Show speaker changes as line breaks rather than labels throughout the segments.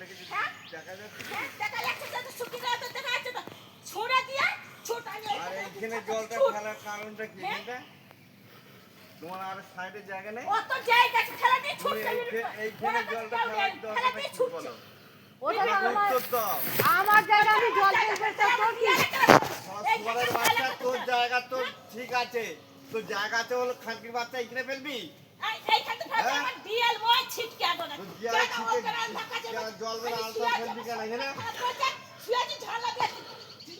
কিছু
হ্যাঁ?
দেখা যাচ্ছে?
হ্যাঁ, দেখা যাচ্ছে যে শুকিয়ে গেছে তো দেখা যাচ্ছে তো। ছুঁড়ে দিয়ে ছুটা নিয়ে
আর এইখানে জলটা ফেলার কারণটা কি
হ্যাঁ?
এটা? তোমার আর সাইডে জায়গা নেই?
অত জায়গা আছে ফেলে দিয়ে
তুমি
ছুটছে
এইখানে জলটা ফেলার
ফেলে
দরকারটা
দিয়ে
কি
ছুটছে
বলো?
ওটা তো
আমাকে
আমার
উত্তর দাও।
আমার জায়গা আমি জল ফেলতে তো তোর কি?
সবার বাচ্চা তোর জায়গা তো ঠিক আছে, তোর জায়গাতে হলো খানকির বাচ্চা এখানে ফেলবি?
এইখানে ফেলে আমার ডিএল মই ছিটকে আগে
তোর জায়গা ছিটে জল বেলা আলতা ফেলবি কেন এখানে?
শুয়েছি ঝালা দিয়ে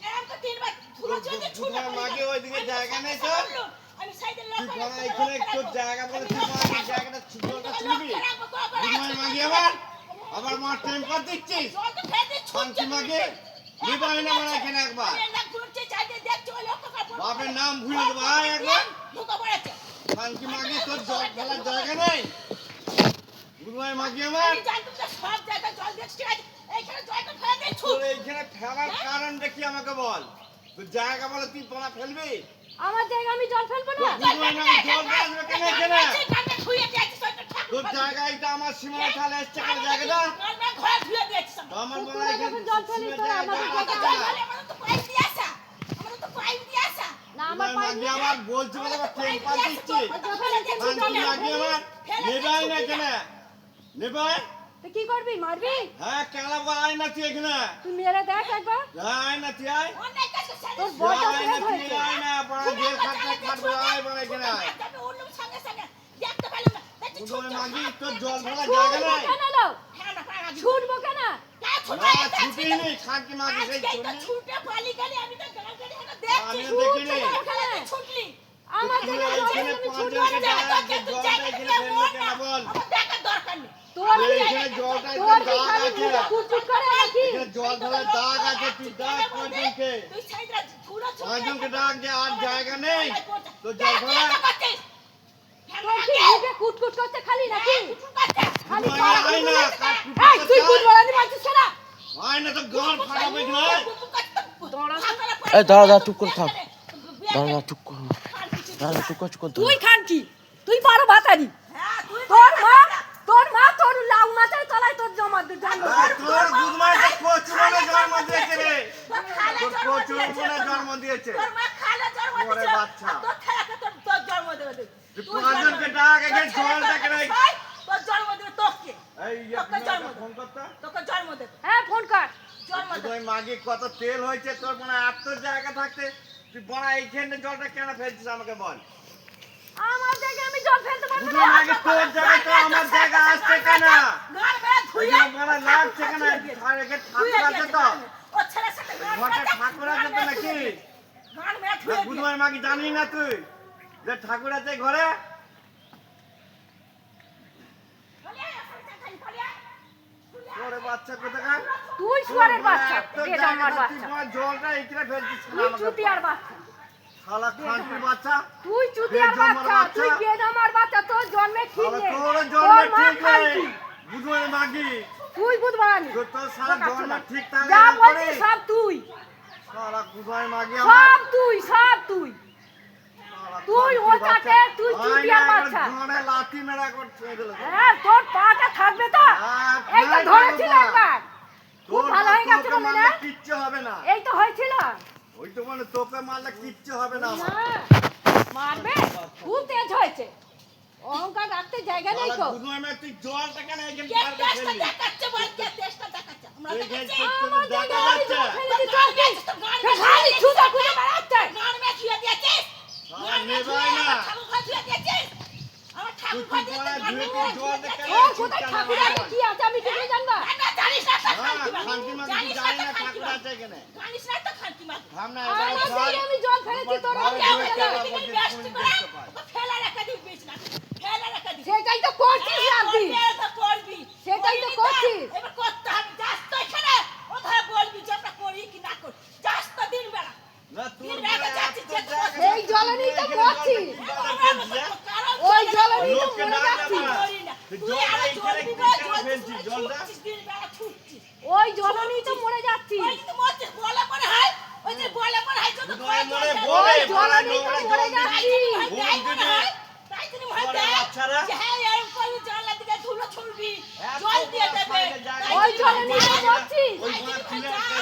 এরকম তো তিনবার ধুলো ছুঁড়ে ছুঁড়ে
তোমার মাকে ওইদিকে জায়গা নেই তোর?
আমি সাইডে
তুই
লোক
বড় এখানে তোর জায়গা বলে তুই বড় এই জায়গাটা জলটা ছিলবি? তোমার মাকে আবার মার টাইম কর দিচ্ছিস?
জল তো ফেলে
খানকি মাকে নিবাই না মানে এখানে একবার।
না ঘুরছে চাইতে দেখছো ওই লোক কাপড়
বাপের নাম ভুলে দেবো আয় একবার।
ঢুকে পড়েছে
খানকি মাকে তোর জল ফেলার জায়গা নেই? গুরুমাই মাকে আমার
আমি জানতাম যে সব জায়গায় জল দেখছি এইখানে জলটা ফেলে দিয়ে ছুট
তোর এইখানে ফেলার কারণটা কি আমাকে বল? তোর জায়গা বলে তুই পোনা ফেলবি?
আমার জায়গা আমি জল ফেলবো না।
গুরুমাই নাম জল আসবে কেন এখানে?
কানে ধুয়ে দিয়েছি সবটা ঠাকুর
তোর জায়গা এটা আমার সীমানা ঠালে এসছে কেন জায়গাটা?
কানে ঘরে ধুয়ে দিয়েছি সব
তো আমার বলা
তোরা
এখানে
যখন জল ফেলিস তোরা আমাদের
জায়গা
জায়গা
আছে না?
আমাদের তো পাইপ দিয়ে আসা আমাদের তো পাইপ দিয়ে আসা
না আমার
গুরুমাই
পাইনি।
মাকে আমার বলছি বলে আবার টেম্পার দিচ্ছি। খানকি মাকে আমার নেবাই না কেন? নেবাই?
তো কি করবি? মারবি?
হ্যাঁ কেলা আয় না তুই এখানে।
তুই মেরে দেখ একবার।
আয় না তুই আয়।
অনেক কাছে
তোর বয়টা
আয় না
শেষ
তুই
হয়েছে।
আয় না বড় জেল খাটতে খাটবে আয় বড় এখানে আয়।
আমি উল্লুম সঙ্গে সঙ্গে দেখতে পেলাম না দেখছি
গুরুমাই মাকে তোর জল ফেলার
ছুটবো
জায়গা নেই?
কেন লো?
হ্যাঁ না পারা
ছুটবো কেন?
না ছুটি নেই খানকি মাকে সেই
আজকে তো
ছুটি
ছুটে পালি গেলি আমি তো গাল গালি এখন
আমি
দেখছি
দেখিনি।
ছুটলি
আমার
তুই
জায়গা জল
এইখানে
আমি ছুটবো
পাঁচজনকে
না।
ডাক, যে জলটা এখানে ফেললো কেন বল?
আমার দেখার দরকার নেই
তোর
তুই
কি
এখানে জলটা
তোর
একদম
কি
দাগ
খালি
আছে।
মুখে কুটকুট করে নাকি?
এখানে জল ফেলার দাগ আছে, তুই ডাক পাঁচজনকে।
তুই সাইডরা ধুলো ছুটে
পাঁচজনকে ডাক যে আর জায়গা নেই। তোর জল ফেলা
তোর কি মুখে কুটকুট করতে খালি নাকি? খালি
গুরুমাই
পড়া
আয় না,
কুটকুট।
কাট কুটকুট
এই তুই
করতে
কুট বলানি মারছিস কেন?
আয় না তো গান ফাটাবে এখানে।
এই দাঁড়া চুপ করে থাক দাঁড়া চুপ কর দাঁড়া চুপ কর
তুই খান কি? তুই বড় ভাতারি।
হ্যাঁ তুই
তোর মা তোর লাউ মাছের তলায় তোর জমা জন্ম
আর তোর গুরুমাই তো কচুরনে জন্ম দিয়েছে রে।
তোর খালা
তোর
জন্ম
কচুরনে
দিয়েছে
জন্ম দিয়েছে।
তোর মা খালা জন্ম
ওরে
দিয়েছে
বাচ্চা।
আর তোর খালাকে তোর জন্ম দেবে
তুই পাঁচজনকে ডাক, এখানে জলটাকে রাখ।
তোর জন্ম দেবে তোকে
এই
তোকে জন্ম
ফোন করতে।
তোকে জন্ম দেবে
হ্যাঁ ফোন কর।
জন্ম দেবে
তুই মাগে কত তেল হয়েছে তোর মনে হয় আর তোর জায়গা থাকতে তুই বড় এইখানে জলটা কেন ফেলছিস আমাকে বল?
আমার জায়গা আমি জল ফেলতে পারবো
তুই
না।
মাগে তোর জায়গা তো আমার জায়গা আসছে কেন?
গান মেয়ে ধুইয়া
এখানে বড় লাগছে কেন? আর এখানে ঠাকুর আছে তো?
ও ছেলের সাথে
ঘরটা ঠাকুর আছে তো নাকি?
গান মেয়ে
না
ধুইয়া
গুরুমাই মাগে জানি না তুই যে ঠাকুর আছে ঘরে? ওরে বাচ্চা কোথাকার?
তুই শুয়ারের বাচ্চা,
তোর
কে
জায়গা
জামার
তো তুই
বাচ্চা।
বড় জলটা এইখানে ফেলছিস কেন
তুই
আমাকে
চুতিয়ার
বল?
বাচ্চা।
শালা খানকির বাচ্চা।
তুই চুতিয়ার
বেজন্মার
বাচ্চা,
বাচ্চা।
তুই বেজমার বাচ্চা, তোর জন্মে ঠিক
শালা
নেই।
তোর
তোর
জন্মে
মা
ঠিক
খাই
নেই।
কি?
গুরুমাই মাগি।
তুই বুঝবানি।
তোর শালা জন্ম ঠিক থাকলে
যা
না করে।
বলছিস সব তুই।
শালা গুরুমাই মাগি আমার।
সব তুই, সব তুই।
শালা
তুই
খানকির
ওই
বাচ্চা।
কাটে, তুই
আয়
চুতিয়ার
না,
বাচ্চা।
একবার ঘরে লাথি মেরে একবার ছুঁয়ে দিল তো।
হ্যাঁ, তোর পাটা থাকবে তো?
আর
এই তো
নাই
ধরেছিল
বাবা।
একবার। খুব
তোর
ভালো হয়ে গেছে
তোকে
বলে
মারলে
না?
কিচ্ছু হবে না।
এই তো হয়েছিল।
ওই তো মানে তোকে মারলে কিচ্ছু হবে না আমার।
না, মারবে? খুব তেজ হয়েছে। অহংকার রাখতে জায়গা নেই
শালা
তো।
গুরুমাই মাগি, তুই জলটা কেন এখানে
কে
পারবে
টেস্টটা
ফেললি?
দেখাচ্ছে বল কে টেস্টটা দেখাচ্ছে আমরা
এই
দেখাচ্ছি
যে তোর
আমার
দেখা
জায়গায় আমি
যাচ্ছে।
জল ফেলে দিই, তোর কি? সে খালি ছুঁচা খুঁজে বেড়াচ্ছে।
গান মেয়ে ধুইয়া দিয়েছিস
শালা নেবাই না।
ঠাকুর ঘর ধুইয়া দিয়েছিস আমার
তুই
ঠাকুর
কি
ঘর
বলা
দিয়েছিস
ধুয়ে তুই জলটা কেন
ও
রাখছিস
কোথায়
কেন
ঠাকুর
আমাকে
আছে,
বল?
কি আছে আমি কি করে জানবো?
না জানিস না তো
হ্যাঁ,
খানকি
খানকি মাগি তুই জানি না ঠাকুর আছে এখানে।
জানিস না তো খানকি মাগি
থাম না,
আমার
এবারে
জায়গায়
চল।
আমি জল ফেলেছি, তোর
ভালো
আমি
করে
জানবো
খেলা
না।
বলছিস,
ব্যস্ত
কোন
করে
দেখতে পাই।
ওকে ফেলে রেখে দিবি না ফেলে রেখে দিবি
সেটাই তো করছিস রাখবি।
করবি
সেটাই তো করছিস।
এবার করতে হবে যাস তো এখানে ও ধরে বলবি যে আমরা করি কি না করি যাস তো দিন বেলা
না, তোর
দিন বেলা
বলে
যাচ্ছি
এত
যে
জায়গা
এই জলনেই তো
এখানে
করছিস।
জলটা কি করে ফেলছিস, হ্যাঁ?
ওই জলনেই তো
লোককে
মরে
না
যাচ্ছিস।
জানা।
করি না
তুই
তুই
জলটা
আর
এইখানে
চলবি
কেন
না
ফেলছিস জলটা?
দিন বেলা ছুটছিস
ওই জলনেই তো মরে যাচ্ছিস।
ওই কিন্তু মরছিস বলে মনে হয় ওই যে বলে মনে হয় যদি
দুধ হয় মনে
বলে
বলে,
ওই
বলা
জলনেই তো
নোংরা
মরে
জল দিবি।
যাচ্ছিস।
তাই মনে হয় তাই তিনি মনে
ওরে বাচ্চারা।
হয় যে হ্যাঁ এরকম করে জল দিকে ধুলো ছুড়বি
এত
জল দিয়ে দেবে
ফাইলে জায়গা
ওই
নেই।
জলনেই তুই তো করছিস।
ওই মার ছেলে একটা